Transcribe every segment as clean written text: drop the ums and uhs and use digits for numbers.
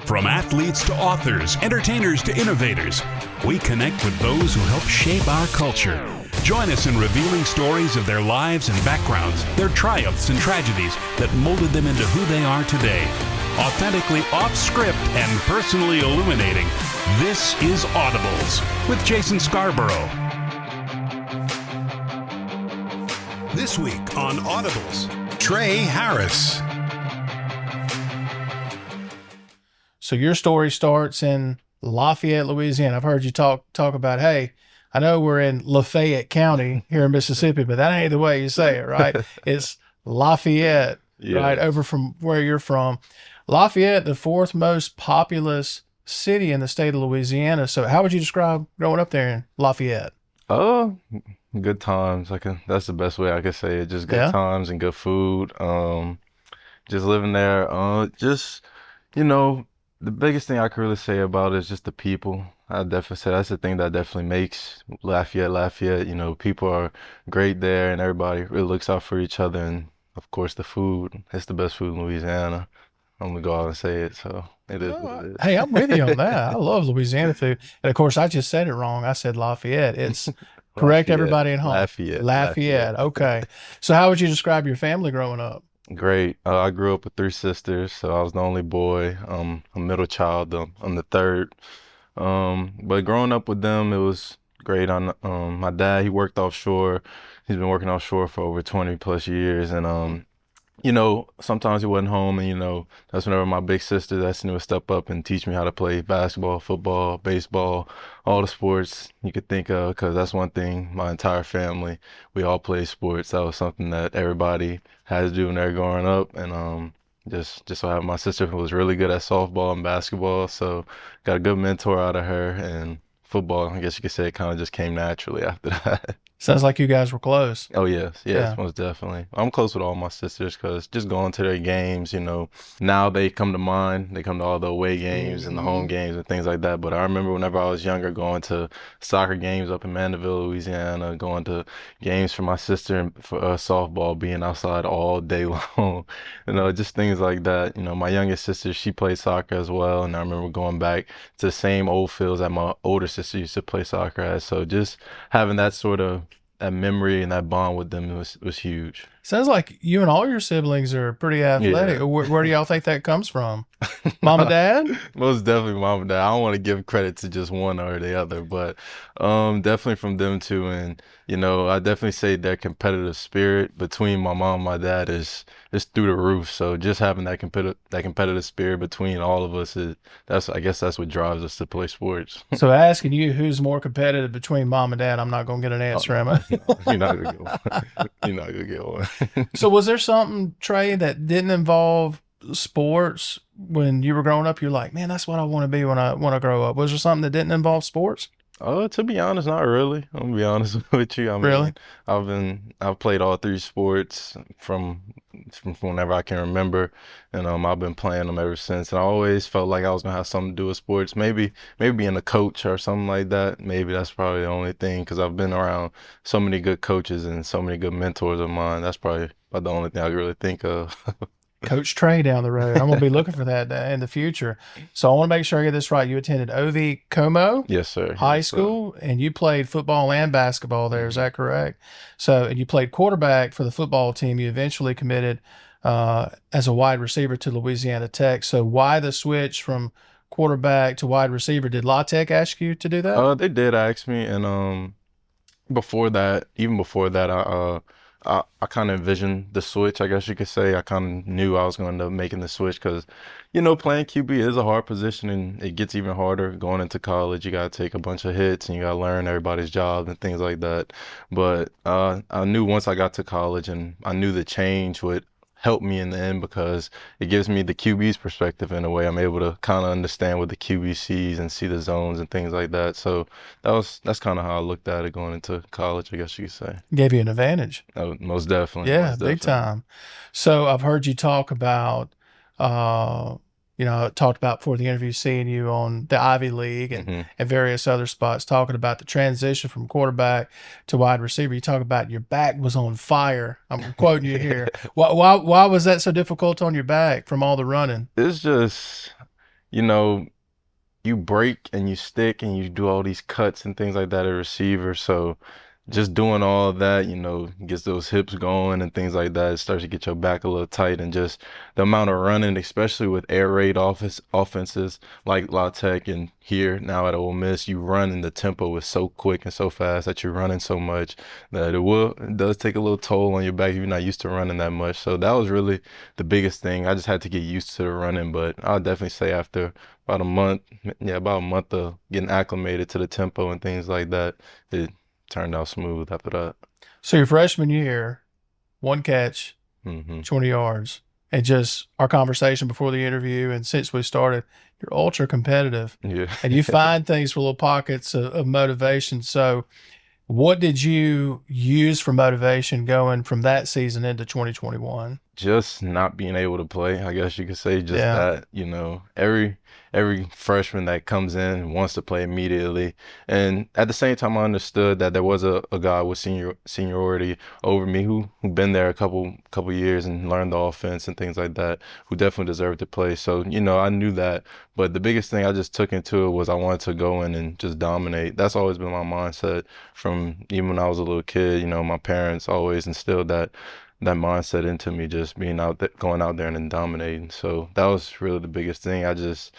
From athletes to authors, entertainers to innovators, we connect with those who help shape our culture. Join us in revealing stories of their lives and backgrounds, their triumphs and tragedies that molded them into who they are today. Authentically off-script and personally illuminating, this is Audibles with Jason Scarborough. This week on Audibles, Tre Harris. So your story starts in Lafayette, Louisiana. I've heard you talk about, hey, I know we're in Lafayette County here in Mississippi, but that ain't the way you say it, right? It's Lafayette, right, over from where you're from. Lafayette, the fourth most populous city in the state of Louisiana. So how would you describe growing up there in Lafayette? Oh, good times. That's the best way I could say it. Just good times and good food. Just living there. The biggest thing I could really say about it is just the people. I definitely say that's the thing that definitely makes Lafayette. People are great there and everybody really looks out for each other. And of course, the food. It's the best food in Louisiana. I'm gonna go out and say it. So it is what it is. Hey, I'm with you on that. I love Louisiana food. And of course, I just said it wrong. I said Lafayette. It's correct, everybody at home. Lafayette. Okay. So how would you describe your family growing up? Great. I grew up with 3 sisters, so I was the only boy. I'm a middle child. I'm the third. But growing up with them, it was great. My dad, he worked offshore. He's been working offshore for over 20 plus years. And, sometimes he wasn't home. And, that's whenever my big sister, would step up and teach me how to play basketball, football, baseball, all the sports you could think of. Because that's one thing, my entire family, we all play sports. That was something that everybody had to do when they were growing up. And just so I have my sister who was really good at softball and basketball. So got a good mentor out of her. And football, I guess you could say, it kind of just came naturally after that. Sounds like you guys were close. Oh, yes, most definitely. I'm close with all my sisters because just going to their games, now they come to mind. They come to all the away games and the home games and things like that. But I remember whenever I was younger going to soccer games up in Mandeville, Louisiana, going to games for my sister and for softball, being outside all day long, just things like that. My youngest sister, she played soccer as well. And I remember going back to the same old fields that my older sister used to play soccer at. So just having that sort of that memory and that bond with them was huge. Sounds like you and all your siblings are pretty athletic. Yeah. Where do y'all think that comes from? Mom and dad? Most definitely mom and dad. I don't want to give credit to just one or the other, but definitely from them too. And, I definitely say their competitive spirit between my mom and my dad is through the roof. So just having that competitive spirit between all of us, I guess that's what drives us to play sports. So asking you who's more competitive between mom and dad, I'm not going to get an answer, am I? You're not going to get one. You're not going to get one. So was there something, Tre, that didn't involve sports when you were growing up? You're like, man, that's what I want to be when I grow up. Was there something that didn't involve sports? To be honest, not really. I'm gonna be honest with you. Really? I've played all 3 sports from whenever I can remember, and I've been playing them ever since. And I always felt like I was gonna have something to do with sports. Maybe being a coach or something like that. Maybe that's probably the only thing, because I've been around so many good coaches and so many good mentors of mine. That's probably about the only thing I can really think of. Coach Tre down the road. I'm going to be looking for that in the future. So I want to make sure I get this right. You attended O.V. Como Yes, sir. High School, and you played football and basketball there. Is that correct? So, and you played quarterback for the football team. You eventually committed as a wide receiver to Louisiana Tech. So why the switch from quarterback to wide receiver? Did La Tech ask you to do that? They did ask me, and even before that, I kind of envisioned the switch, I guess you could say. I kind of knew I was going to end up making the switch because, playing QB is a hard position, and it gets even harder going into college. You got to take a bunch of hits and you got to learn everybody's job and things like that. But I knew once I got to college, and I knew the change would help me in the end because it gives me the QB's perspective in a way. I'm able to kind of understand what the QB sees and see the zones and things like that. So that's kind of how I looked at it going into college, I guess you could say. Gave you an advantage. Oh, most definitely. Yeah, most big definitely. time. So I've heard you talk about, talked about before the interview, seeing you on the Ivy League and various other spots, talking about the transition from quarterback to wide receiver. You talk about your back was on fire. I'm quoting you here. Why was that so difficult on your back from all the running? It's just, you know, you break and you stick and you do all these cuts and things like that at receiver. So just doing all of that, gets those hips going and things like that. It starts to get your back a little tight, and just the amount of running, especially with air raid offenses like La Tech and here now at Ole Miss, you run and the tempo is so quick and so fast that you're running so much that it does take a little toll on your back if you're not used to running that much. So that was really the biggest thing. I just had to get used to the running, but I'll definitely say after about a month, about a month of getting acclimated to the tempo and things like that, it turned out smooth after that. So your freshman year, 1 catch, hmm 20 yards, and just our conversation before the interview, and since we started, you're ultra competitive, Yeah. and you find things for little pockets of motivation. So what did you use for motivation going from that season into 2021? Just not being able to play, I guess you could say, just Yeah. that, every freshman that comes in wants to play immediately. And at the same time, I understood that there was a guy with seniority over me who been there a couple years and learned the offense and things like that, who definitely deserved to play. So, I knew that. But the biggest thing I just took into it was I wanted to go in and just dominate. That's always been my mindset from even when I was a little kid. My parents always instilled that mindset into me, just being out there, going out there and then dominating. So that was really the biggest thing. I just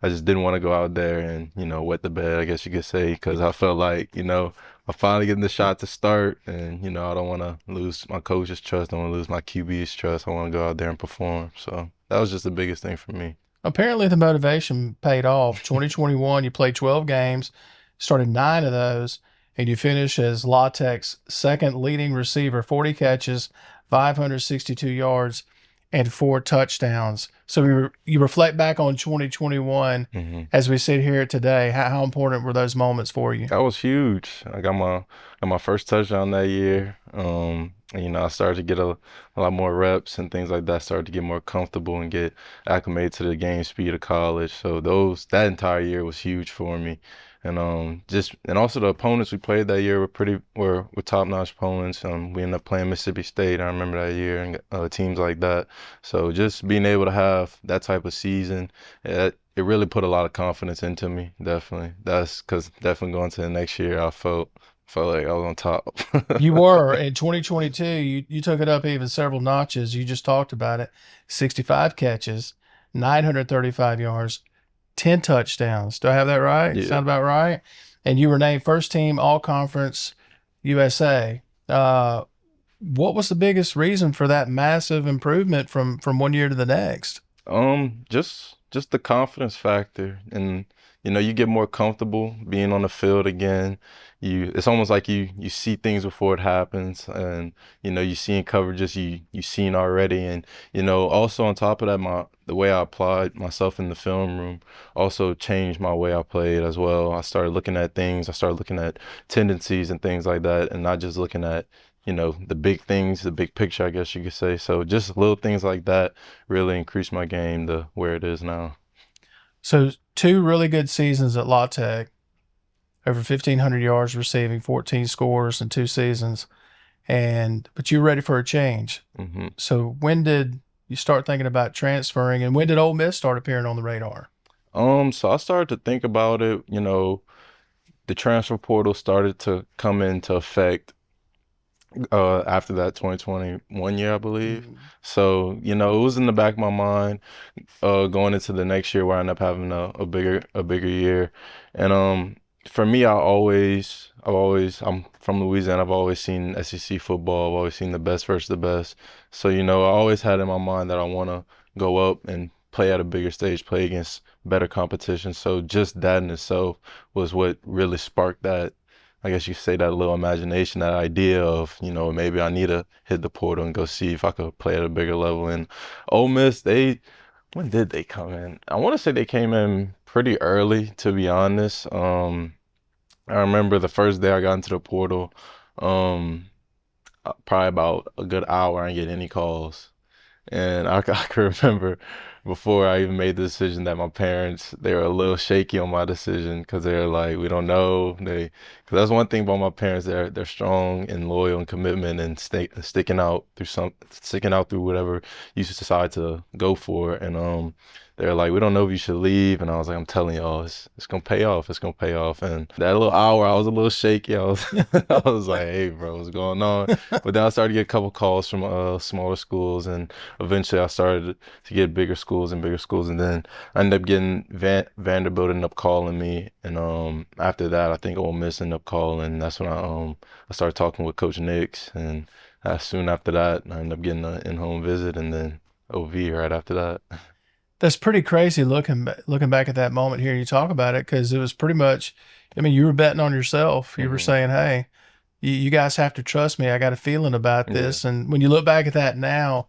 didn't want to go out there and, wet the bed, I guess you could say, because I felt like, I'm finally getting the shot to start, and, I don't want to lose my coach's trust. I don't want to lose my QB's trust. I want to go out there and perform. So that was just the biggest thing for me. Apparently the motivation paid off. 2021, you played 12 games, started 9 of those, and you finished as La Tech's second leading receiver, 40 catches, 562 yards, and 4 touchdowns. So you reflect back on 2021 as we sit here today. How important were those moments for you? That was huge. I got my first touchdown that year. And, I started to get a lot more reps and things like that. Started to get more comfortable and get acclimated to the game speed of college. So that entire year was huge for me. And and also the opponents we played that year were top-notch opponents. We ended up playing Mississippi State, I remember that year, and teams like that. So just being able to have that type of season, it really put a lot of confidence into me, definitely. That's because definitely going to the next year, I felt like I was on top. You were. In 2022, you took it up even several notches. You just talked about it. 65 catches, 935 yards, 10 touchdowns. Do I have that right? Yeah. Sound about right? And you were named first team All-Conference USA. What was the biggest reason for that massive improvement from one year to the next? Just the confidence factor, and you get more comfortable being on the field again. It's almost like you see things before it happens, and you seeing coverages you seen already, and also on top of that, the way I applied myself in the film room also changed my way I played as well. I started looking at things, I started looking at tendencies and things like that, and not just looking at the big things, the big picture, I guess you could say. So just little things like that really increased my game to where it is now. So 2 really good seasons at La Tech, over 1,500 yards receiving, 14 scores in 2 seasons, but you're ready for a change. So when did you start thinking about transferring, and when did Ole Miss start appearing on the radar? So I started to think about it. The transfer portal started to come into effect after that 2021 year, I believe. So, it was in the back of my mind going into the next year where I end up having a bigger year. And for me, I'm from Louisiana. I've always seen SEC football. I've always seen the best versus the best. So, I always had in my mind that I want to go up and play at a bigger stage, play against better competition. So just that in itself was what really sparked that, I guess you could say, that little imagination, that idea of, maybe I need to hit the portal and go see if I could play at a bigger level. And Ole Miss, when did they come in? I want to say they came in pretty early, to be honest. I remember the first day I got into the portal, probably about a good hour, I didn't get any calls. And I can remember before I even made the decision that my parents, they were a little shaky on my decision because they were like, we don't know. Because that's one thing about my parents, they're strong and loyal and commitment and sticking out through whatever you decide to go for. And they're like, we don't know if you should leave. And I was like, I'm telling y'all, it's gonna pay off. It's gonna pay off. And that little hour, I was a little shaky. I was like, hey, bro, what's going on? But then I started to get a couple calls from smaller schools, and eventually I started to get bigger schools and bigger schools. And then I ended up getting Vanderbilt ended up calling me, and after that, I think Ole Miss ended up calling. That's when I started talking with Coach Nix, and soon after that, I ended up getting an in-home visit, and then OV right after that. That's pretty crazy looking back at that moment here. You talk about it, because it was pretty much, I mean, you were betting on yourself. You were saying, hey, you guys have to trust me. I got a feeling about this. And when you look back at that now,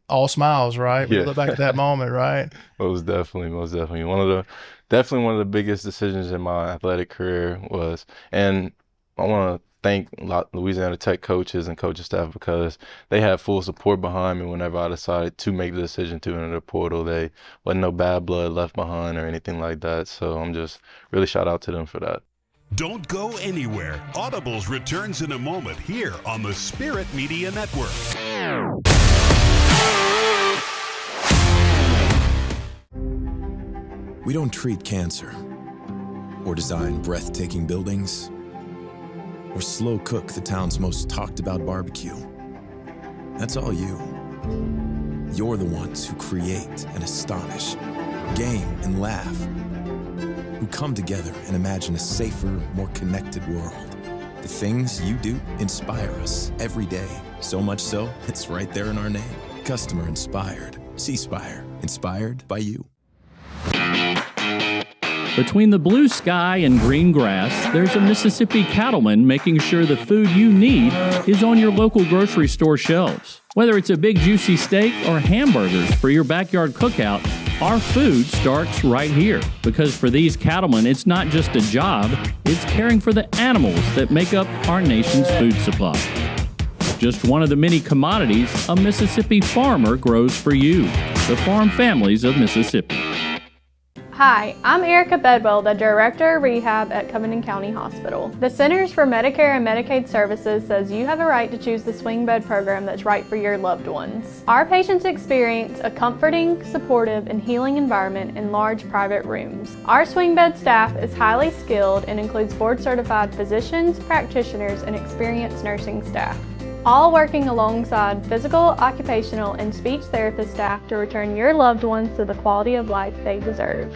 all smiles, right? When you look back at that moment, right? Most definitely. One of the biggest decisions in my athletic career was, and I want to thank Louisiana Tech coaches and coaching staff, because they had full support behind me whenever I decided to make the decision to enter the portal. They wasn't no bad blood left behind or anything like that. So I'm just really shout out to them for that. Don't go anywhere. Audibles returns in a moment here on the Spirit Media Network. We don't treat cancer or design breathtaking buildings or slow cook the town's most talked about barbecue. That's all you. You're the ones who create and astonish, game and laugh, who come together and imagine a safer, more connected world. The things you do inspire us every day. So much so, it's right there in our name. Customer inspired. C-Spire. Inspired by you. Between the blue sky and green grass, there's a Mississippi cattleman making sure the food you need is on your local grocery store shelves. Whether it's a big juicy steak or hamburgers for your backyard cookout, our food starts right here. Because for these cattlemen, it's not just a job, it's caring for the animals that make up our nation's food supply. Just one of the many commodities a Mississippi farmer grows for you, the farm families of Mississippi. Hi, I'm Erica Bedwell, the Director of Rehab at Covington County Hospital. The Centers for Medicare and Medicaid Services says you have a right to choose the swing bed program that's right for your loved ones. Our patients experience a comforting, supportive, and healing environment in large private rooms. Our swing bed staff is highly skilled and includes board-certified physicians, practitioners, and experienced nursing staff, all working alongside physical, occupational, and speech therapist staff to return your loved ones to the quality of life they deserve.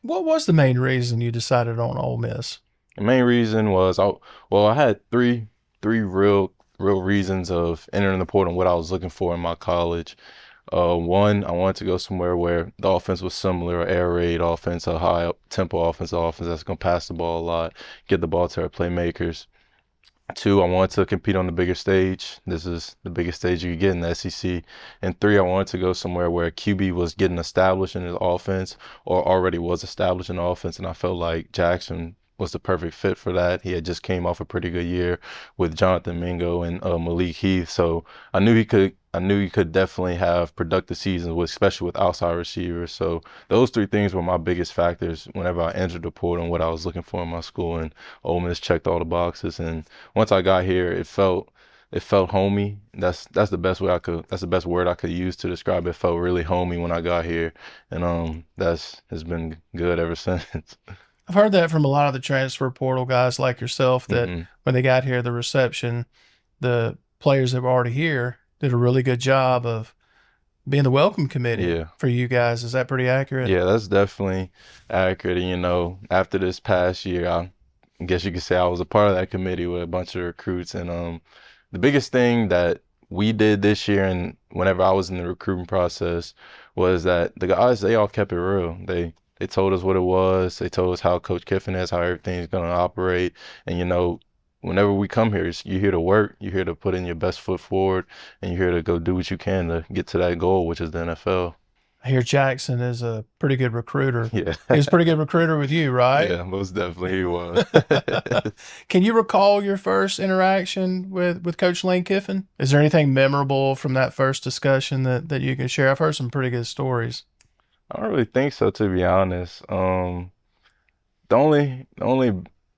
What was the main reason you decided on Ole Miss? The main reason was, I had three real reasons of entering the portal and what I was looking for in my college. One, I wanted to go somewhere where the offense was similar, air raid offense, a high tempo offense that's going to pass the ball a lot, get the ball to our playmakers. Two, I wanted to compete on the bigger stage. This is the biggest stage you could get in the SEC. And three, I wanted to go somewhere where QB was getting established in his offense or already was established in the offense. And I felt like Jaxson was the perfect fit for that. He had just came off a pretty good year with Jonathan Mingo and Malik Heath. So I knew he could definitely have productive seasons, especially with outside receivers. So those three things were my biggest factors whenever I entered the portal and what I was looking for in my school. And Ole Miss checked all the boxes. And once I got here, it felt homey. That's the best word I could use to describe it. It felt really homey when I got here, and has been good ever since. I've heard that from a lot of the transfer portal guys like yourself, that when they got here, the reception, the players that were already here did a really good job of being the welcome committee for you guys. Is that pretty accurate? Yeah, that's definitely accurate. And, after this past year, I guess you could say I was a part of that committee with a bunch of recruits. And the biggest thing that we did this year, and whenever I was in the recruiting process, was that the guys, they all kept it real. They told us what it was. They told us how Coach Kiffin is, how everything's going to operate. And, you know, whenever we come here, you're here to work, you're here to put in your best foot forward, and you're here to go do what you can to get to that goal, which is the NFL. I hear Jaxson is a pretty good recruiter. Yeah. He was a pretty good recruiter with you, right? Yeah, most definitely he was. Can you recall your first interaction with Coach Lane Kiffin? Is there anything memorable from that first discussion that you can share? I've heard some pretty good stories. I don't really think so, to be honest. The only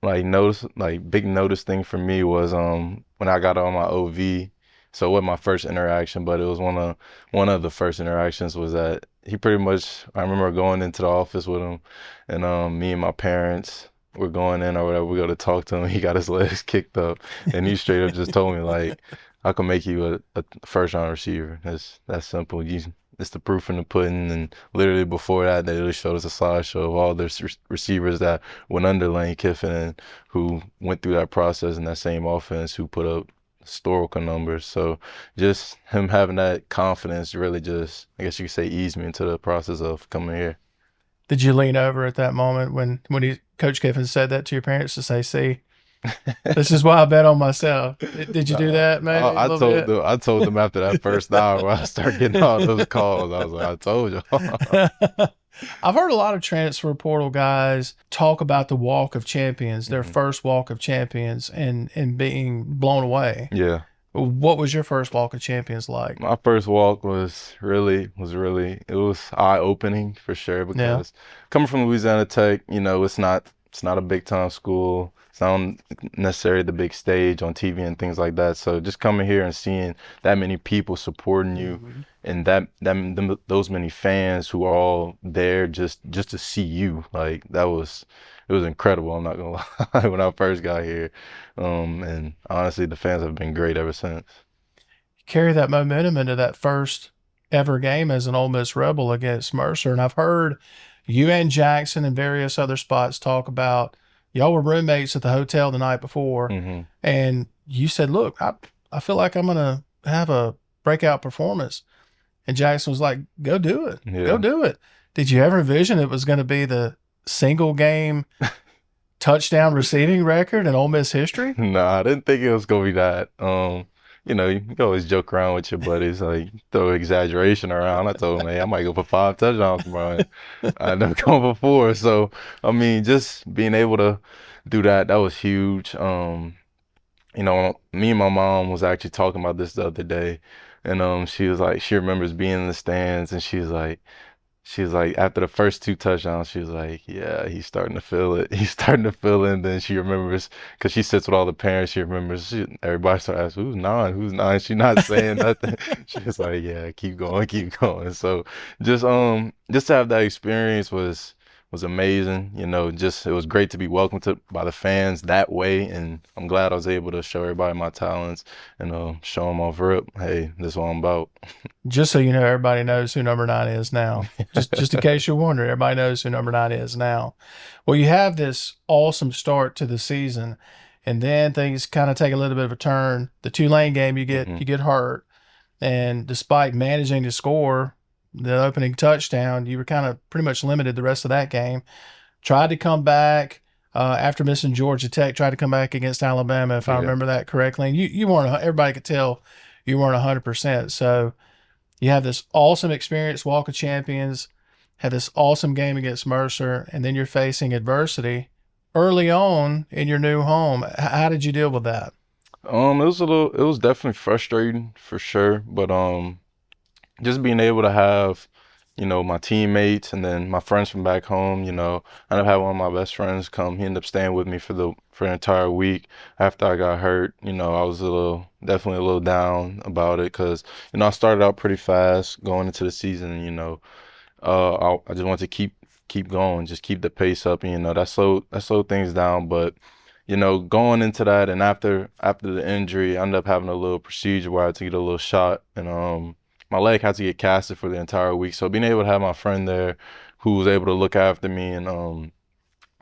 big notice thing for me was when I got on my OV. So it wasn't my first interaction, but it was one of the first interactions was that he pretty much, I remember going into the office with him, and me and my parents were going in or whatever, we go to talk to him. He got his legs kicked up, and he straight up just told me, like, I can make you a first round receiver. That's simple. It's the proof in the pudding. And literally before that, they really showed us a slideshow of all the receivers that went under Lane Kiffin and who went through that process in that same offense, who put up historical numbers. So just him having that confidence really just, I guess you could say, eased me into the process of coming here. Did you lean over at that moment when Coach Kiffin said that to your parents to say, see, this is why I bet on myself? Did you do that, maybe? I told them after that first hour when I started getting all those calls, I was like, I told you. I've heard a lot of transfer portal guys talk about the walk of champions, their first walk of champions, and being blown away. Yeah. What was your first walk of champions like? My first walk was really, it was eye-opening for sure, because coming from Louisiana Tech, you know, it's not a big-time school. It's not necessarily the big stage on TV and things like that. So just coming here and seeing that many people supporting you, and those many fans who are all there just to see you, like, it was incredible. I'm not gonna lie, when I first got here, and honestly, the fans have been great ever since. You carry that momentum into that first ever game as an Ole Miss Rebel against Mercer, and I've heard you and Jaxson and various other spots talk about y'all were roommates at the hotel the night before, and you said, look, I feel like I'm going to have a breakout performance. And Jaxson was like, go do it. Yeah. Go do it. Did you ever envision it was going to be the single game touchdown receiving record in Ole Miss history? No, I didn't think it was going to be that. You know, you can always joke around with your buddies, like throw exaggeration around. I told him, hey, I might go for 5 touchdowns tomorrow. I never come before. So, I mean, just being able to do that was huge. You know, me and my mom was actually talking about this the other day, and she was like, she remembers being in the stands, and she was like, after the first 2 touchdowns, she was like, yeah, he's starting to feel it. He's starting to feel it. And then she remembers, because she sits with all the parents, she remembers, everybody started asking, who's 9? Who's 9? She's not saying nothing. She's like, yeah, keep going, keep going. So just to have that experience was amazing. You know, just, it was great to be welcomed by the fans that way. And I'm glad I was able to show everybody my talents and show them off rip. Hey, this is what I'm about. Just so you know, everybody knows who number 9 is now. Just in case you're wondering, everybody knows who number 9 is now. Well, you have this awesome start to the season, and then things kind of take a little bit of a turn. The Tulane game, you get hurt, and despite managing to score the opening touchdown, you were kind of pretty much limited the rest of that game. Tried to come back after missing Georgia Tech. Tried to come back against Alabama, if I remember that correctly. And you weren't. Everybody could tell you weren't 100%. So you have this awesome experience, walk of champions, had this awesome game against Mercer, and then you're facing adversity early on in your new home. How did you deal with that? It was definitely frustrating for sure, but just being able to have, you know, my teammates and then my friends from back home, you know, I ended up having one of my best friends come. He ended up staying with me for the entire week after I got hurt. You know, I was definitely a little down about it because, you know, I started out pretty fast going into the season, and, you know, I just wanted to keep going, just keep the pace up, and, you know, that slowed things down. But, you know, going into that and after the injury, I ended up having a little procedure where I had to get a little shot, and my leg had to get casted for the entire week. So being able to have my friend there who was able to look after me and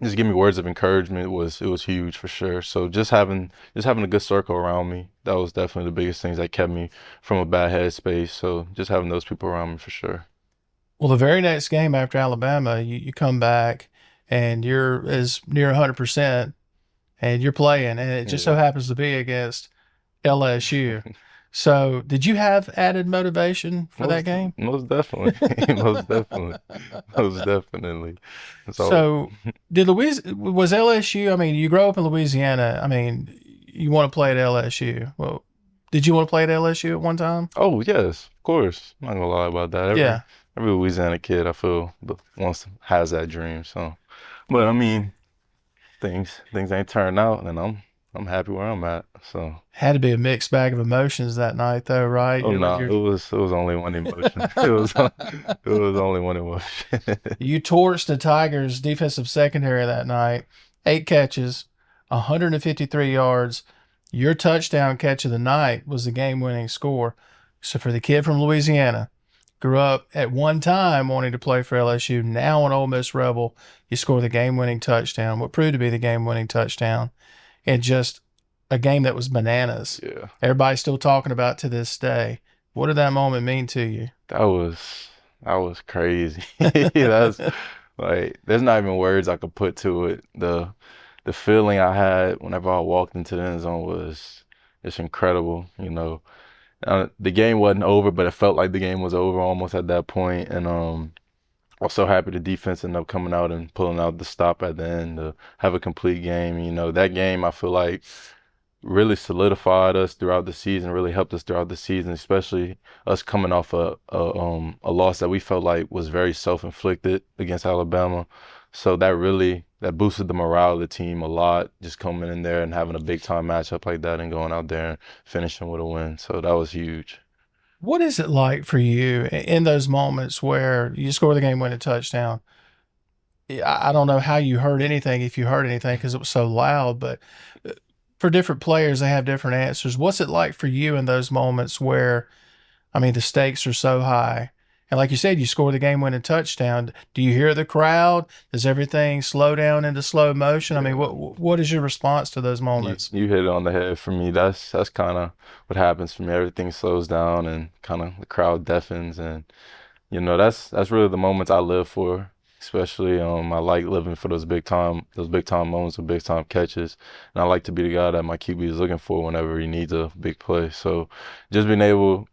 just give me words of encouragement it was huge for sure. So just having a good circle around me, that was definitely the biggest things that kept me from a bad headspace. So just having those people around me for sure. Well, the very next game after Alabama, you come back and you're as near 100% and you're playing, and it just so happens to be against LSU. So did you have added motivation for that game? Most definitely. Most definitely. Most definitely. So was LSU, I mean, you grow up in Louisiana. I mean, you want to play at LSU. Well, did you want to play at LSU at one time? Oh, yes, of course. I'm not going to lie about that. Every Louisiana kid, I feel, has that dream. So, but I mean, things ain't turned out, and I'm happy where I'm at. So had to be a mixed bag of emotions that night, though, right? Oh no, it was only one emotion. it was only one emotion. You torched the Tigers' defensive secondary that night. 8 catches, 153 yards. Your touchdown catch of the night was the game-winning score. So for the kid from Louisiana, grew up at one time wanting to play for LSU, now an Ole Miss Rebel, you score the game-winning touchdown, what proved to be the game-winning touchdown. And just a game that was bananas. Yeah. Everybody's still talking about to this day. What did that moment mean to you? That was crazy. That's like, there's not even words I could put to it. The feeling I had whenever I walked into the end zone was just incredible. You know, the game wasn't over, but it felt like the game was over almost at that point. And I was so happy the defense ended up coming out and pulling out the stop at the end to have a complete game. You know, that game I feel like really solidified us throughout the season, really helped us throughout the season, especially us coming off a loss that we felt like was very self-inflicted against Alabama. So that boosted the morale of the team a lot, just coming in there and having a big-time matchup like that and going out there and finishing with a win. So that was huge. What is it like for you in those moments where you score the game-winning touchdown? I don't know how you heard anything, if you heard anything, because it was so loud, but for different players, they have different answers. What's it like for you in those moments where, I mean, the stakes are so high? And like you said, you score the game-winning touchdown. Do you hear the crowd? Does everything slow down into slow motion? I mean, what is your response to those moments? You hit it on the head for me. That's kind of what happens for me. Everything slows down and kind of the crowd deafens, and you know that's really the moments I live for. Especially, I like living for those big time moments, with big time catches, and I like to be the guy that my QB is looking for whenever he needs a big play. So, just being able,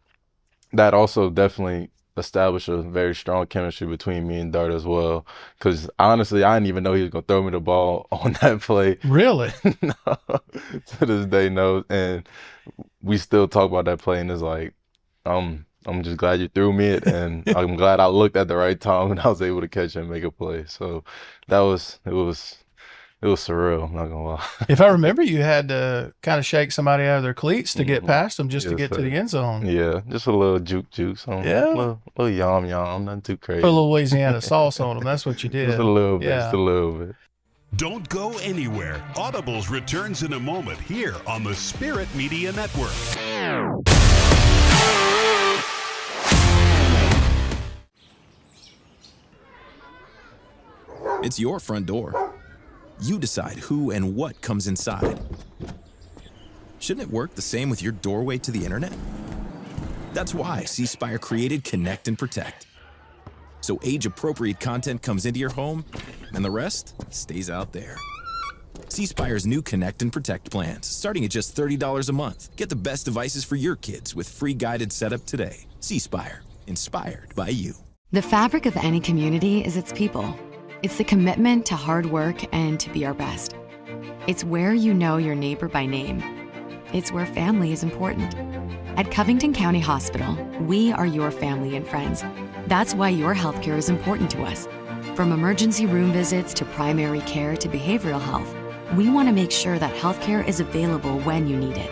that also definitely established a very strong chemistry between me and Dart as well. Because honestly, I didn't even know he was gonna throw me the ball on that play. Really? No, to this day, no. And we still talk about that play, and it's like, I'm just glad you threw me it, and I'm glad I looked at the right time and I was able to catch it and make a play. So it was surreal, I'm not gonna lie. If I remember, you had to kind of shake somebody out of their cleats to get past them just to get to the end zone. Yeah, just a little juke. So yeah. A little yum, nothing too crazy. Put a little Louisiana sauce on them, that's what you did. Just a little bit, just a little bit. Don't go anywhere. Audibles returns in a moment here on the Spirit Media Network. It's your front door. You decide who and what comes inside. Shouldn't it work the same with your doorway to the internet? That's why C Spire created Connect and Protect. So age-appropriate content comes into your home, and the rest stays out there. C Spire's new Connect and Protect plans, starting at just $30 a month. Get the best devices for your kids with free guided setup today. C Spire, inspired by you. The fabric of any community is its people. It's the commitment to hard work and to be our best. It's where you know your neighbor by name. It's where family is important. At Covington County Hospital, we are your family and friends. That's why your healthcare is important to us. From emergency room visits to primary care to behavioral health, we want to make sure that healthcare is available when you need it.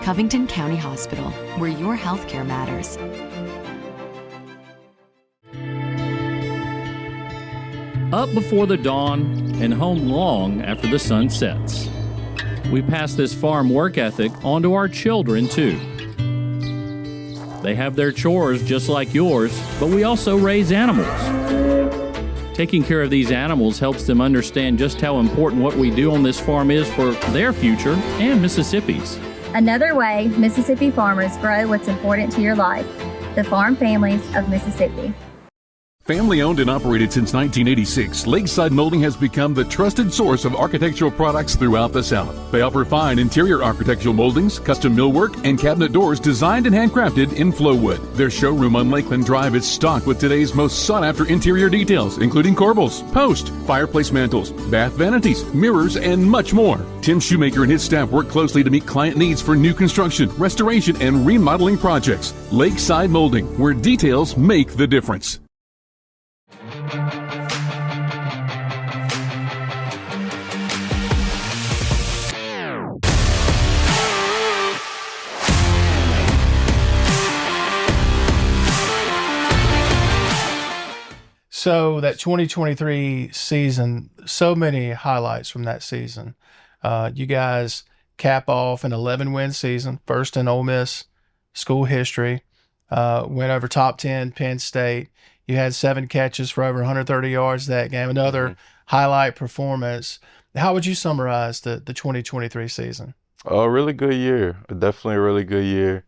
Covington County Hospital, where your healthcare matters. Up before the dawn and home long after the sun sets. We pass this farm work ethic on to our children, too. They have their chores just like yours, but we also raise animals. Taking care of these animals helps them understand just how important what we do on this farm is for their future and Mississippi's. Another way Mississippi farmers grow what's important to your life, the farm families of Mississippi. Family owned and operated since 1986, Lakeside Molding has become the trusted source of architectural products throughout the South. They offer fine interior architectural moldings, custom millwork, and cabinet doors designed and handcrafted in Flowwood. Their showroom on Lakeland Drive is stocked with today's most sought-after interior details, including corbels, post, fireplace mantles, bath vanities, mirrors, and much more. Tim Shoemaker and his staff work closely to meet client needs for new construction, restoration, and remodeling projects. Lakeside Molding, where details make the difference. So that 2023 season, so many highlights from that season. You guys cap off an 11-win season, first in Ole Miss school history. Went over top 10 Penn State. You had 7 catches for over 130 yards that game. Another highlight performance. How would you summarize the 2023 season? A really good year. Definitely a really good year.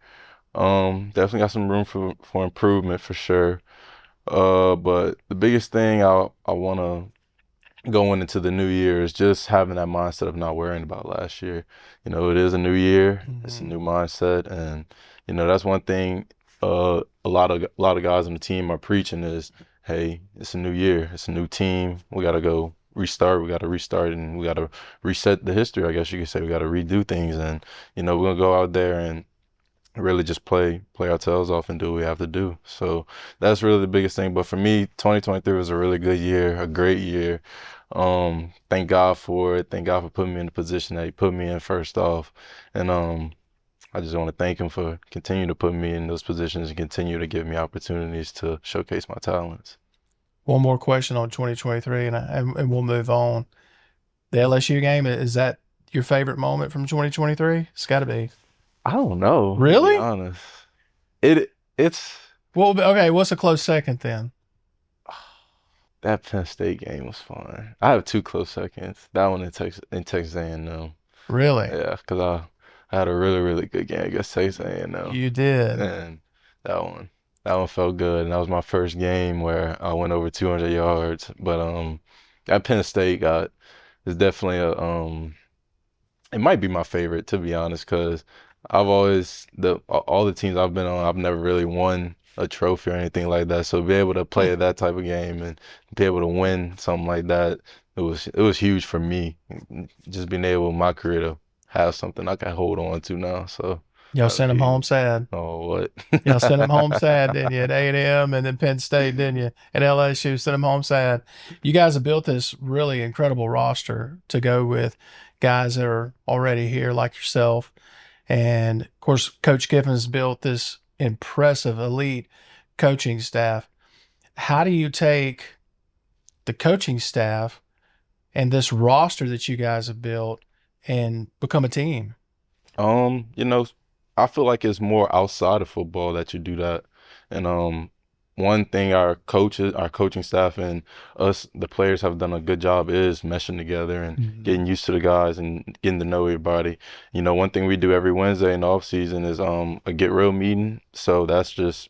Definitely got some room for improvement for sure. But the biggest thing I want to going into the new year is just having that mindset of not worrying about last year. You know, it is a new year. It's a new mindset, and you know that's one thing. A lot of guys on the team are preaching is, hey, it's a new year, it's a new team. We got to go restart. We got to restart, and we got to reset the history. I guess you could say we got to redo things, and you know we're gonna go out there and really just play our tails off and do what we have to do. So that's really the biggest thing. But for me, 2023 was a really good year, a great year. Thank God for it. Thank God for putting me in the position that he put me in first off. And I just want to thank him for continuing to put me in those positions and continue to give me opportunities to showcase my talents. One more question on 2023, and we'll move on. The LSU game, is that your favorite moment from 2023? It's got to be. I don't know. Really? To be honest. It's Well, okay, what's a close second then? that Penn State game was fun. I have 2 close seconds. That one in Texas A&M. Really? Yeah, because I had a really, really good game against Texas A&M. You did. And that one felt good. And that was my first game where I went over 200 yards. But that Penn State is definitely it might be my favorite, to be honest, because I've always all the teams I've been on, I've never really won a trophy or anything like that. So be able to play that type of game and be able to win something like that, it was huge for me. Just being able in my career to have something I can hold on to now. So Y'all sent him home sad. oh, what? Y'all sent him home sad, didn't you? At A&M and then Penn State, didn't you? At LSU, sent him home sad. You guys have built this really incredible roster to go with guys that are already here like yourself. And, of course, Coach Kiffin's built this impressive, elite coaching staff. How do you take the coaching staff and this roster that you guys have built and become a team? You know, I feel like it's more outside of football that you do that. And one thing our coaching staff and us, the players, have done a good job is meshing together and getting used to the guys and getting to know everybody. You know, one thing we do every Wednesday in the off season is a get real meeting. So that's just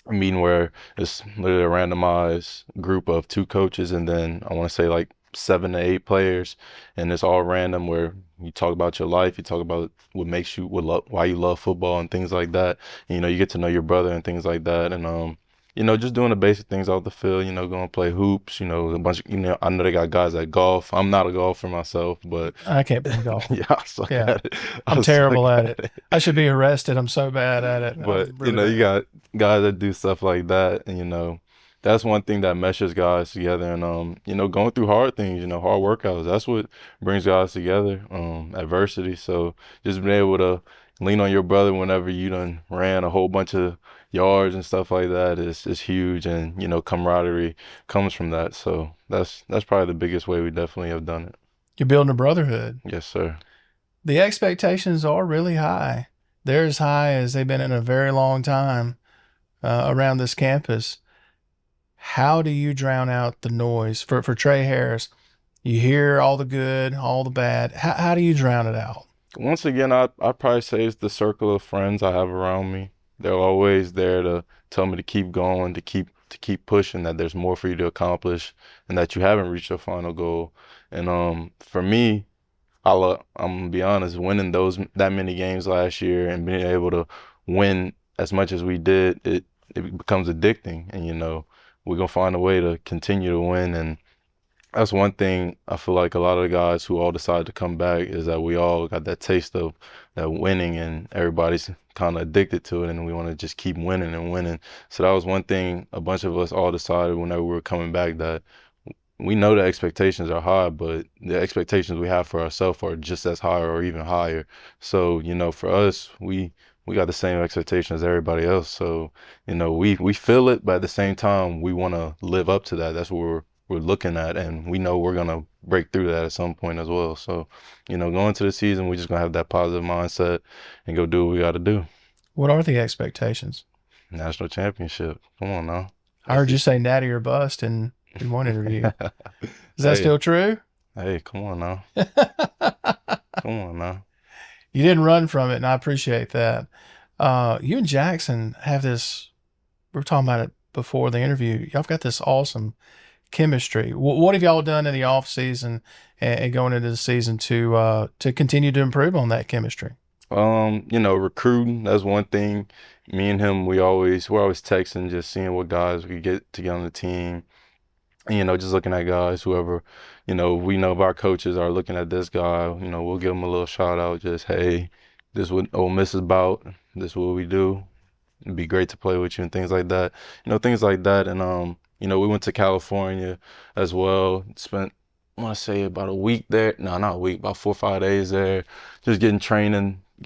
a meeting where it's literally a randomized group of 2 coaches and then I want to say like 7 to 8 players, and it's all random where you talk about your life, you talk about what makes you, why you love football and things like that. And, you know, you get to know your brother and things like that. And you know, just doing the basic things off the field, you know, going to play hoops, you know, a bunch of, you know, I know they got guys that golf. I'm not a golfer myself, but I can't play golf. yeah, I suck at it. I'm terrible at it. I should be arrested. I'm so bad at it. But, really you know, bad. you got guys that do stuff like that. And, you know, that's one thing that meshes guys together. And, you know, going through hard things, you know, hard workouts, that's what brings guys together, adversity. So just being able to lean on your brother whenever you done ran a whole bunch of yards and stuff like that is huge. And, you know, camaraderie comes from that. So that's probably the biggest way we definitely have done it. You're building a brotherhood. Yes, sir. The expectations are really high. They're as high as they've been in a very long time around this campus. how do you drown out the noise? For Tre Harris, you hear all the good, all the bad. How do you drown it out? Once again, I'd probably say it's the circle of friends I have around me. They're always there to tell me to keep going, to keep pushing, that there's more for you to accomplish and that you haven't reached your final goal. And for me, I'm gonna be honest, winning that many games last year and being able to win as much as we did, it becomes addicting. And we're gonna find a way to continue to win. And that's one thing I feel like a lot of the guys who all decided to come back is that we all got that taste of that winning, and everybody's kind of addicted to it, and we want to just keep winning and winning. So that was one thing a bunch of us all decided whenever we were coming back, that we know the expectations are high, but the expectations we have for ourselves are just as high or even higher. So, for us, we got the same expectations as everybody else. So, we feel it, but at the same time, we want to live up to that. That's what we're looking at, and we know we're going to break through that at some point as well. So, going into the season, we're just going to have that positive mindset and go do what we got to do. What are the expectations? National championship. Come on now. I heard you say natty or bust in one interview. Is that still true? Hey, come on now. Come on now. You didn't run from it, and I appreciate that. You and Jaxson have this, we were talking about it before the interview, y'all have got this awesome chemistry. What have y'all done in the off season and going into the season to continue to improve on that chemistry? Recruiting, that's one thing. Me and him, we're always texting, just seeing what guys we could get to get on the team. And, just looking at guys, whoever, we know if our coaches are looking at this guy, we'll give him a little shout out, just, hey, this is what Ole Miss is about. This is what we do. It'd be great to play with you and things like that. Things like that. And, we went to California as well. Spent, I want to say, about a week there. No, not a week, about 4 or 5 days there. Just getting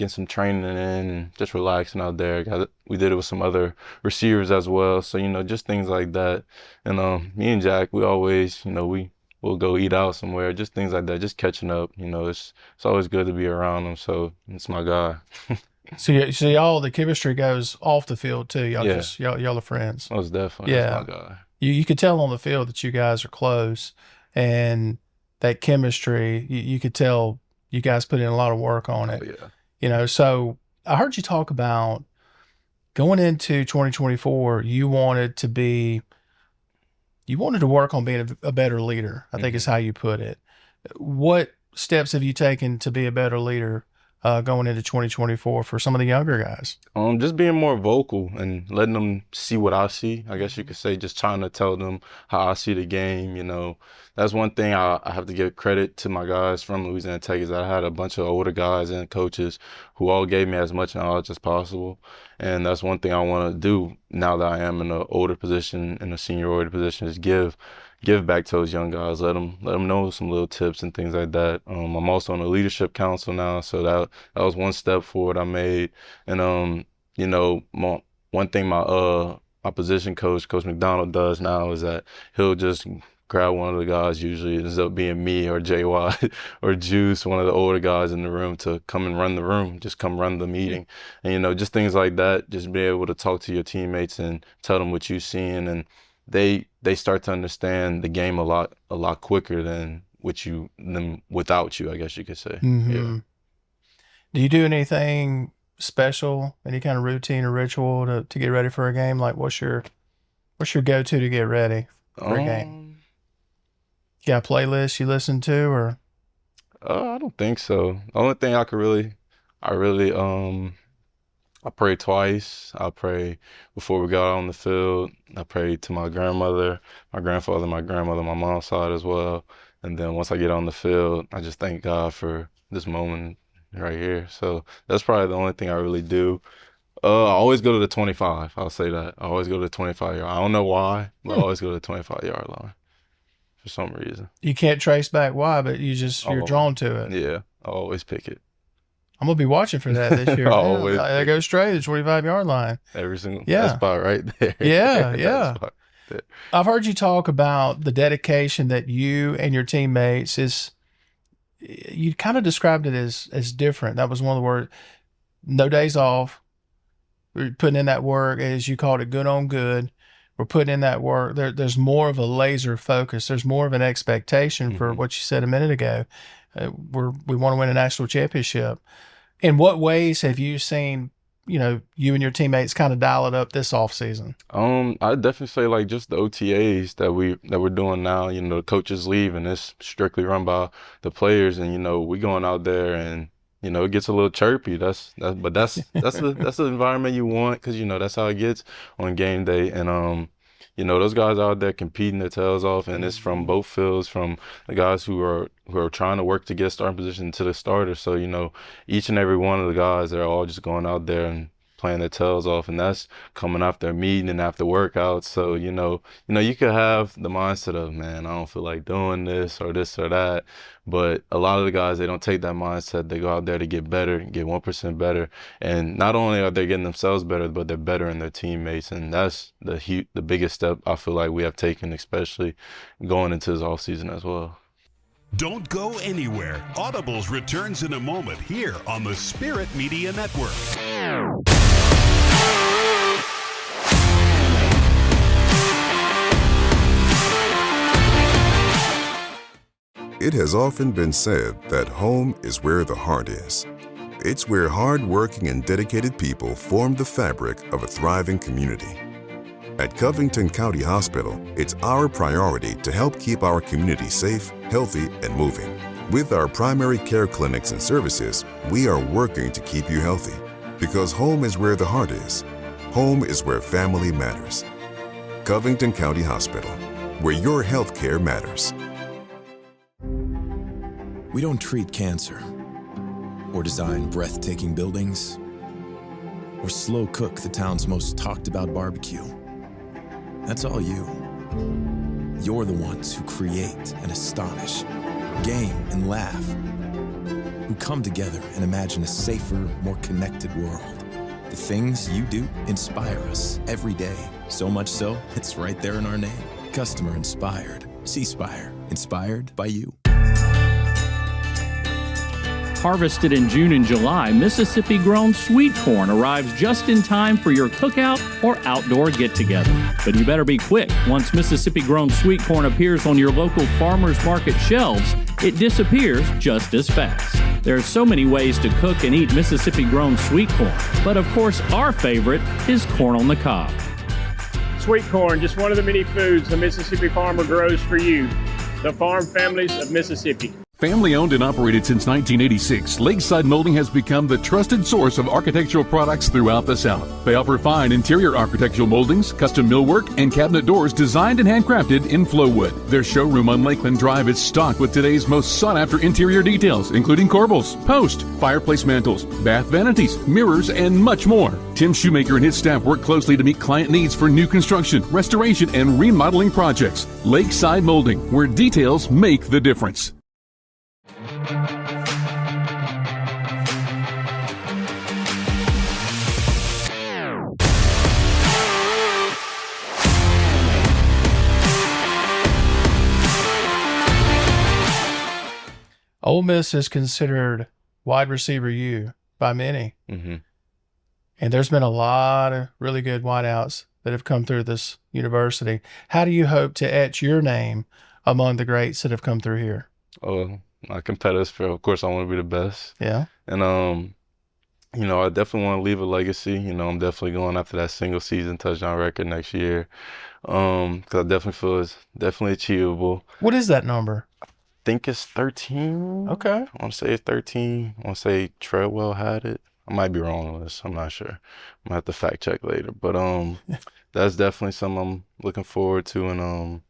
some training in and just relaxing out there. We did it with some other receivers as well. So, just things like that. And me and Jack, we always, we'll go eat out somewhere, just things like that, just catching up. It's always good to be around him. So it's my guy. So y'all, the chemistry goes off the field too. Y'all y'all are friends. Most definitely. Yeah. That's my guy. You could tell on the field that you guys are close, and that chemistry, you could tell you guys put in a lot of work on it. Oh, yeah. So I heard you talk about going into 2024, you wanted to work on being a better leader, I think is how you put it. What steps have you taken to be a better leader going into 2024 for some of the younger guys? Just being more vocal and letting them see what I see, I guess you could say, just trying to tell them how I see the game. That's one thing I have to give credit to my guys from Louisiana Tech, is that I had a bunch of older guys and coaches who all gave me as much knowledge as possible. And that's one thing I want to do now that I am in an older position, in a seniority position, is give back to those young guys, let them know some little tips and things like that. I'm also on the leadership council now, so that was one step forward I made. And one thing my position coach McDonald, does now is that he'll just grab one of the guys, usually it ends up being me or JY or Juice, one of the older guys in the room, to come and run the room, just come run the meeting. And just things like that, just be able to talk to your teammates and tell them what you've seen, and they start to understand the game a lot quicker than without you, I guess you could say. Mm-hmm. Yeah. Do you do anything special, any kind of routine or ritual to get ready for a game? Like what's your go-to to get ready for a game? You got a playlist you listen to, or? I don't think so. The only thing I pray twice. I pray before we got on the field. I pray to my grandmother, my grandfather, my grandmother, my mom's side as well. And then once I get on the field, I just thank God for this moment right here. So that's probably the only thing I really do. I always go to the 25. I'll say that. I always go to the 25-yard. I don't know why, but I always go to the 25-yard line for some reason. You can't trace back why, but you're drawn to it. Yeah, I always pick it. I'm going to be watching for that this year. I go straight to the 25-yard line. Every single that spot right there. Yeah. I've heard you talk about the dedication that you and your teammates you kind of described it as different. That was one of the words. No days off. We're putting in that work, as you called it, good on good. we're putting in that work. There's more of a laser focus. There's more of an expectation for what you said a minute ago. We want to win a national championship. In what ways have you seen, you and your teammates kind of dial it up this offseason? I'd definitely say like just the OTAs that we're doing now. The coaches leave and it's strictly run by the players, and we going out there and it gets a little chirpy. That's the environment you want, because that's how it gets on game day. And those guys out there competing their tails off, and it's from both fields, from the guys who are trying to work to get starting position to the starters. So each and every one of the guys, they're all just going out there and playing their tails off, and that's coming after a meeting and after workouts. So you could have the mindset of, man, I don't feel like doing this or that, but a lot of the guys, they don't take that mindset. They go out there to get better, get 1% better, and not only are they getting themselves better, but they're better in their teammates, and that's the biggest step I feel like we have taken, especially going into this offseason as well. Don't go anywhere. Audibles returns in a moment here on the Spirit Media Network. It has often been said that home is where the heart is. It's where hard-working and dedicated people form the fabric of a thriving community. At Covington County Hospital, it's our priority to help keep our community safe, healthy, and moving. With our primary care clinics and services, we are working to keep you healthy, because home is where the heart is. Home is where family matters. Covington County Hospital, where your health care matters. We don't treat cancer, or design breathtaking buildings, or slow cook the town's most talked about barbecue. That's all you. You're the ones who create and astonish, game and laugh, who come together and imagine a safer, more connected world. The things you do inspire us every day. So much so, it's right there in our name. Customer inspired. C-Spire. Inspired by you. Harvested in June and July, Mississippi-grown sweet corn arrives just in time for your cookout or outdoor get-together. But you better be quick. Once Mississippi-grown sweet corn appears on your local farmers market shelves, it disappears just as fast. There are so many ways to cook and eat Mississippi-grown sweet corn, but of course our favorite is corn on the cob. Sweet corn, just one of the many foods a Mississippi farmer grows for you, the farm families of Mississippi. Family owned and operated since 1986, Lakeside Molding has become the trusted source of architectural products throughout the South. They offer fine interior architectural moldings, custom millwork, and cabinet doors designed and handcrafted in Flowwood. Their showroom on Lakeland Drive is stocked with today's most sought-after interior details, including corbels, post, fireplace mantles, bath vanities, mirrors, and much more. Tim Shoemaker and his staff work closely to meet client needs for new construction, restoration, and remodeling projects. Lakeside Molding, where details make the difference. Ole Miss is considered wide receiver U by many. Mm-hmm. And there's been a lot of really good wideouts that have come through this university. How do you hope to etch your name among the greats that have come through here? My competitive spirit, of course, I want to be the best. Yeah. And, I definitely want to leave a legacy. I'm definitely going after that single season touchdown record next year. Because I definitely feel it's definitely achievable. What is that number? I think it's 13. Okay. I want to say it's 13. I want to say Treadwell had it. I might be wrong on this. I'm not sure. I'm going to have to fact check later. But that's definitely something I'm looking forward to. And,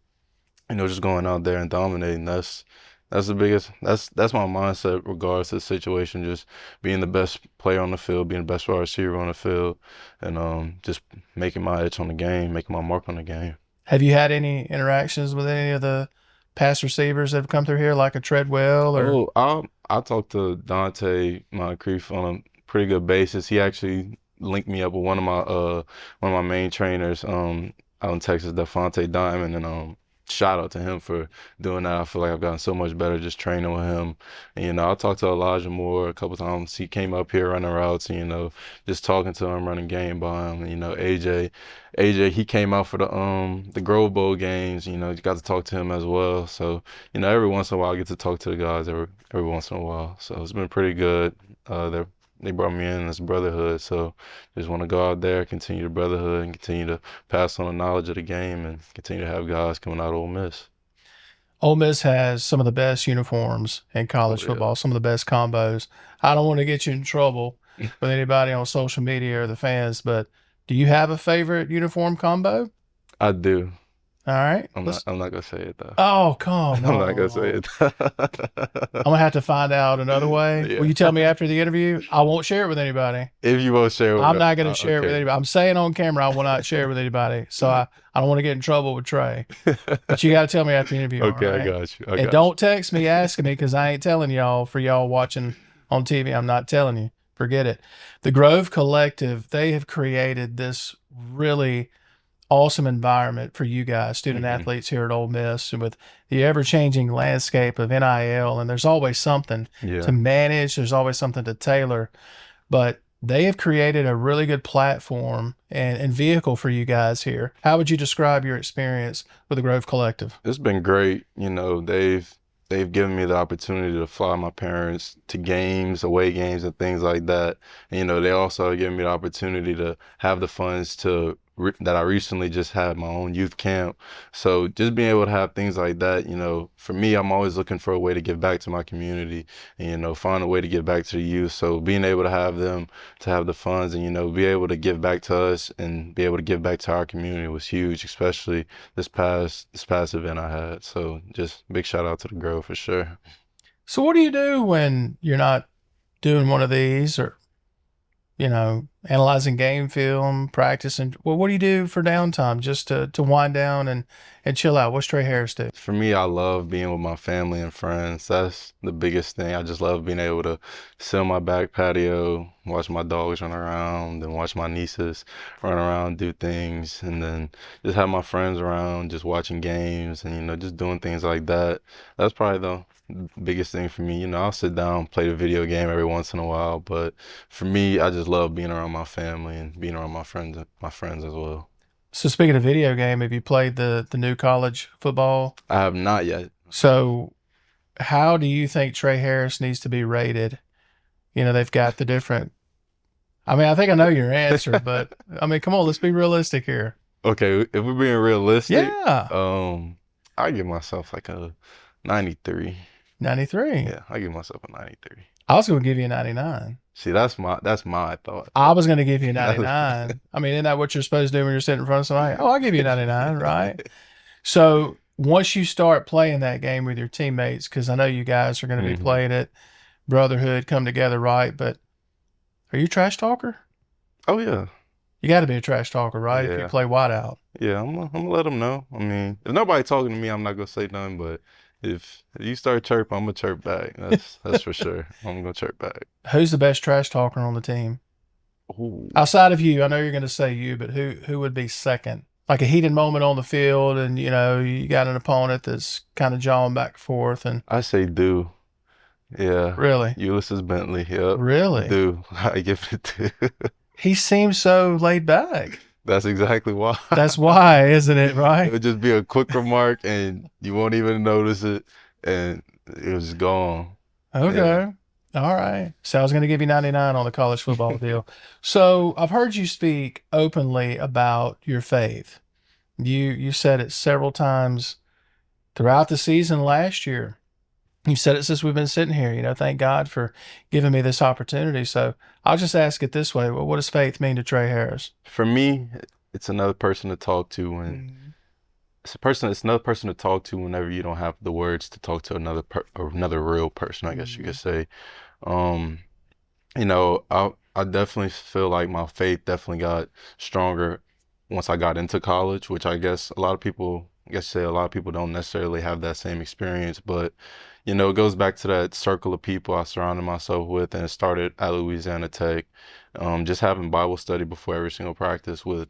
just going out there and dominating. That's the biggest, that's my mindset regards to the situation, just being the best player on the field, being the best wide receiver on the field, and just making my edge on the game, making my mark on the game. Have you had any interactions with any of the pass receivers that have come through here, like a Treadwell? Or I talked to Dante Moncrief on a pretty good basis. He actually linked me up with one of my main trainers out in Texas, Devontae Diamond, and shout out to him for doing that. I feel like I've gotten so much better just training with him. And, you know, I talked to Elijah Moore a couple times. He came up here running routes and, you know, just talking to him, running game by him. And, you know, AJ, he came out for the Grove Bowl games. You know, you got to talk to him as well. So, you know, every once in a while I get to talk to the guys every once in a while. So it's been pretty good. They brought me in as brotherhood, so just want to go out there, continue the brotherhood, and continue to pass on the knowledge of the game, and continue to have guys coming out of Ole Miss. Ole Miss has some of the best uniforms in college football, some of the best combos. I don't want to get you in trouble with anybody on social media or the fans, but do you have a favorite uniform combo? I do. All right. I'm not gonna say it though. Oh, come on. I'm not gonna say it. I'm gonna have to find out another way. Yeah. Will you tell me after the interview? I won't share it with anybody. If you won't share it with I'm not gonna share it with anybody. I'm saying on camera I will not share it with anybody. So I don't want to get in trouble with Tre. But you gotta tell me after the interview. Okay, right? I got you. And don't text me asking me, because I ain't telling y'all. For y'all watching on TV, I'm not telling you. Forget it. The Grove Collective, they have created this really awesome environment for you guys, student athletes here at Ole Miss, and with the ever-changing landscape of NIL, and there's always something to manage, there's always something to tailor, but they have created a really good platform and vehicle for you guys here. How would you describe your experience with the Grove Collective? It's been great. You know, they've given me the opportunity to fly my parents to games, away games, and things like that. And, you know, they also have given me the opportunity to have the funds that I recently just had my own youth camp. So just being able to have things like that, you know, for me, I'm always looking for a way to give back to my community and, you know, find a way to give back to the youth. So being able to have them, to have the funds and, you know, be able to give back to us and be able to give back to our community was huge, especially this past event I had. So just big shout out to the Grove for sure. So what do you do when you're not doing one of these, or, you know, analyzing game film, practicing? Well, what do you do for downtime, just to wind down and chill out? What's Tre Harris do? For me, I love being with my family and friends. That's the biggest thing. I just love being able to sit on my back patio, watch my dogs run around, and watch my nieces run around, do things, and then just have my friends around, just watching games and, you know, just doing things like that. That's probably the biggest thing for me. You know, I'll sit down, play the video game every once in a while, but for me, I just love being around my family and being around my friends as well. So speaking of video game, have you played the new college football? I have not yet. So how do you think Tre Harris needs to be rated? You know, they've got the different, I mean, I think I know your answer, but I mean, come on, let's be realistic here. Okay, if we're being realistic, yeah, I give myself like a 93. 93? Yeah, I give myself a 93. I was going to give you a 99. See, that's my thought. I was going to give you a 99. I mean, isn't that what you're supposed to do when you're sitting in front of somebody? Oh, I'll give you a 99, right? So once you start playing that game with your teammates, because I know you guys are going to be playing it, brotherhood, come together, right? But are you a trash talker? Oh, yeah. You got to be a trash talker, right? Yeah. If you play wideout. Yeah, I'm gonna let them know. I mean, if nobody talking to me, I'm not gonna say nothing. But if you start chirping, I'm gonna chirp back. That's for sure. I'm gonna chirp back. Who's the best trash talker on the team? Ooh. Outside of you, I know you're gonna say you, but who would be second? Like a heated moment on the field, and you know you got an opponent that's kind of jawing back and forth, and I say do. Yeah. Really? Ulysses Bentley. Yep. Really? Do. I give it to. He seems so laid back. That's exactly why. That's why, isn't it, right? It would just be a quick remark and you won't even notice it and it was gone. Okay. Yeah. All right. So I was going to give you 99 on the college football deal. So I've heard you speak openly about your faith. You said it several times throughout the season last year. You said it since we've been sitting here, you know, thank God for giving me this opportunity. So I'll just ask it this way. Well, what does faith mean to Tre Harris? For me, it's another person to talk to when it's another person to talk to whenever you don't have the words to talk to another real person, I guess you could say. You know, I definitely feel like my faith definitely got stronger once I got into college, which I guess a lot of people don't necessarily have that same experience, but you know, it goes back to that circle of people I surrounded myself with, and it started at Louisiana Tech. Just having Bible study before every single practice with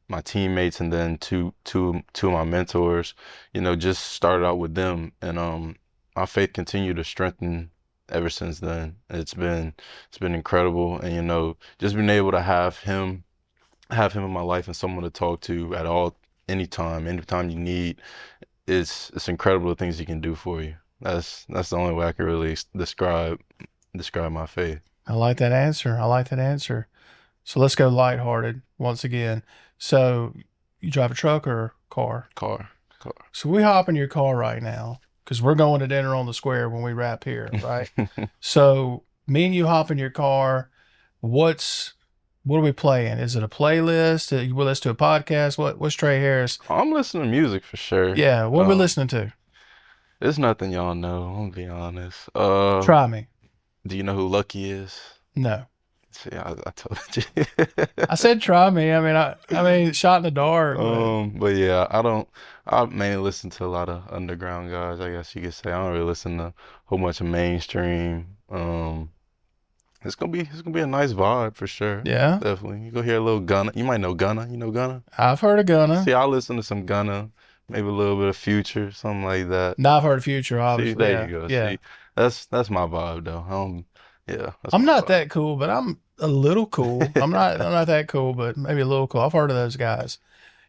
my teammates, and then two of my mentors, just started out with them, and my faith continued to strengthen ever since then. It's been incredible, and just being able to have him in my life and someone to talk to at anytime you need, it's incredible the things he can do for you. That's the only way I can really describe my faith. I like that answer. So let's go lighthearted once again. So you drive a truck or car? Car. So we hop in your car right now because we're going to dinner on the square when we wrap here, right? So me and you hop in your car. What are we playing? Is it a playlist? You will listen to a podcast? What's Tre Harris? I'm listening to music for sure. Yeah, what are we listening to? It's nothing y'all know, I'm gonna be honest. Try me. Do you know who Lucky is? No. See, I told you. I said try me. I mean, shot in the dark. But yeah, I mainly listen to a lot of underground guys, I guess you could say. I don't really listen to a whole bunch of mainstream. It's gonna be a nice vibe for sure. Yeah. Definitely. You go hear a little Gunna. You might know Gunna. You know Gunna? I've heard of Gunna. See, I listen to some Gunna, maybe a little bit of Future, something like that. No, I've heard of Future, obviously. See, there you go. Yeah. See, that's my vibe though. I'm not that cool, but I'm a little cool. I'm not that cool, but maybe a little cool. I've heard of those guys.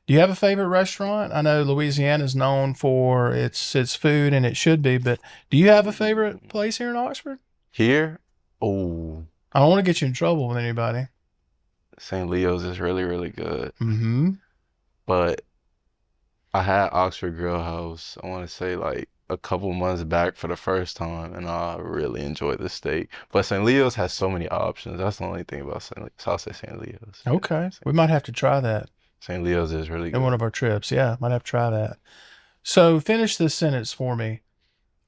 Do you have a favorite restaurant? I know Louisiana is known for its food, and it should be, but do you have a favorite place here in Oxford? Here? Oh. I don't want to get you in trouble with anybody. St. Leo's is really, really good. Mm-hmm. But I had Oxford Grill House, I want to say like a couple months back for the first time, and I really enjoyed the steak. But St. Leo's has so many options. That's the only thing about St. Leo's. So I'll say St. Leo's. Okay. We might have to try that. St. Leo's is really good. In one of our trips. Yeah, might have to try that. So finish this sentence for me.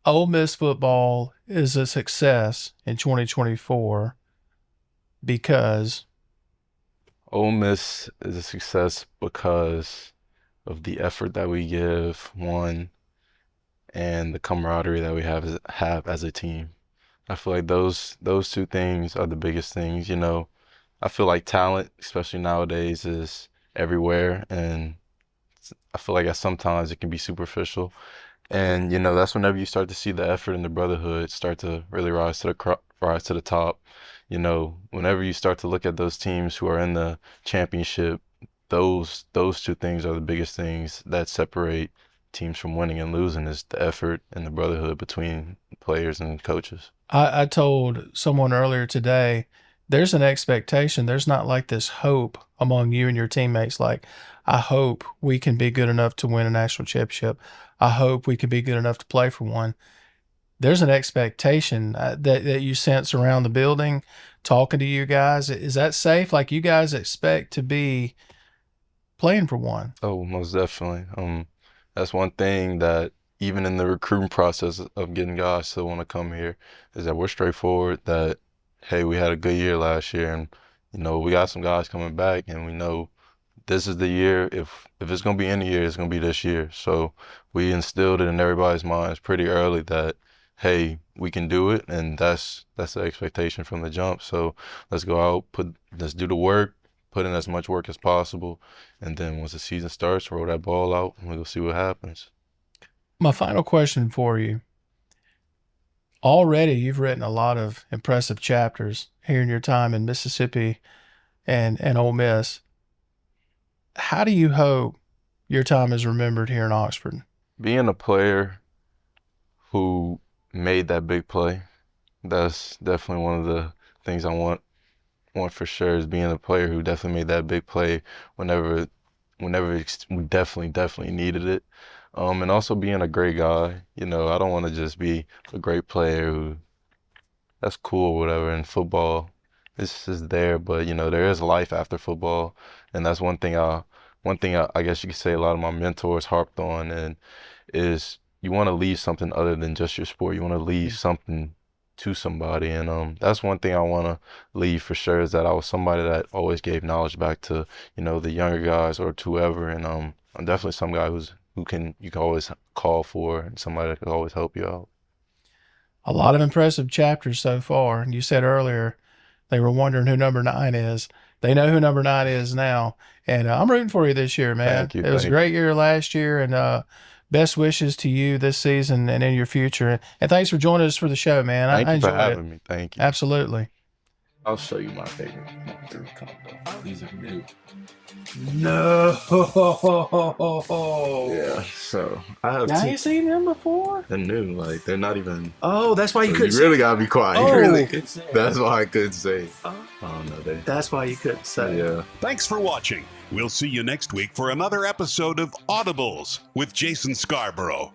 Ole Miss football is a success in 2024 because Ole Miss is a success because of the effort that we give, one, and the camaraderie that we have as a team. I feel like those two things are the biggest things. I feel like talent, especially nowadays, is everywhere, and I feel like sometimes it can be superficial. And that's whenever you start to see the effort and the brotherhood start to really rise to the top. Whenever you start to look at those teams who are in the championship, those two things are the biggest things that separate teams from winning and losing, is the effort and the brotherhood between players and coaches. I told someone earlier today, there's an expectation. There's not like this hope among you and your teammates. Like, I hope we can be good enough to win a national championship. I hope we can be good enough to play for one. There's an expectation that you sense around the building, talking to you guys. Is that safe? Like, you guys expect to be playing for one? Oh, most definitely. That's one thing that even in the recruiting process of getting guys to want to come here, is that we're straightforward, that, hey, we had a good year last year, and we got some guys coming back, and we know this is the year. If it's gonna be any year, it's gonna be this year. So we instilled it in everybody's minds pretty early that, hey, we can do it, and that's the expectation from the jump. So let's go out, let's do the work, put in as much work as possible, and then once the season starts, roll that ball out, and we'll see what happens. My final question for you. Already, you've written a lot of impressive chapters here in your time in Mississippi and Ole Miss. How do you hope your time is remembered here in Oxford? Being a player who made that big play, that's definitely one of the things I want for sure, is being a player who definitely made that big play whenever we definitely needed it. And also being a great guy. I don't want to just be a great player who, that's cool or whatever, in football. This is there, but there is life after football, and that's one thing I guess you could say a lot of my mentors harped on, and is you want to leave something other than just your sport. You want to leave something to somebody, and that's one thing I want to leave for sure, is that I was somebody that always gave knowledge back to the younger guys or to whoever, and I'm definitely some guy you can always call for, and somebody that can always help you out. A lot of impressive chapters so far, and you said earlier they were wondering who number 9 is. They know who number 9 is now. And I'm rooting for you this year, man. Thank you. It was a great year last year, and best wishes to you this season and in your future. And thanks for joining us for the show, man. Thank I you enjoyed for having me. Thank you. Absolutely. I'll show you my favorite combo. These are new. No. Yeah. So I have. Now you seen them before? They're new. Like they're not even. Oh, that's why you So couldn't. you really gotta be quiet. Oh. You really could say. That's why I couldn't say. I don't know. That's why you couldn't say. Yeah. Thanks for watching. We'll see you next week for another episode of Audibles with Jason Scarborough.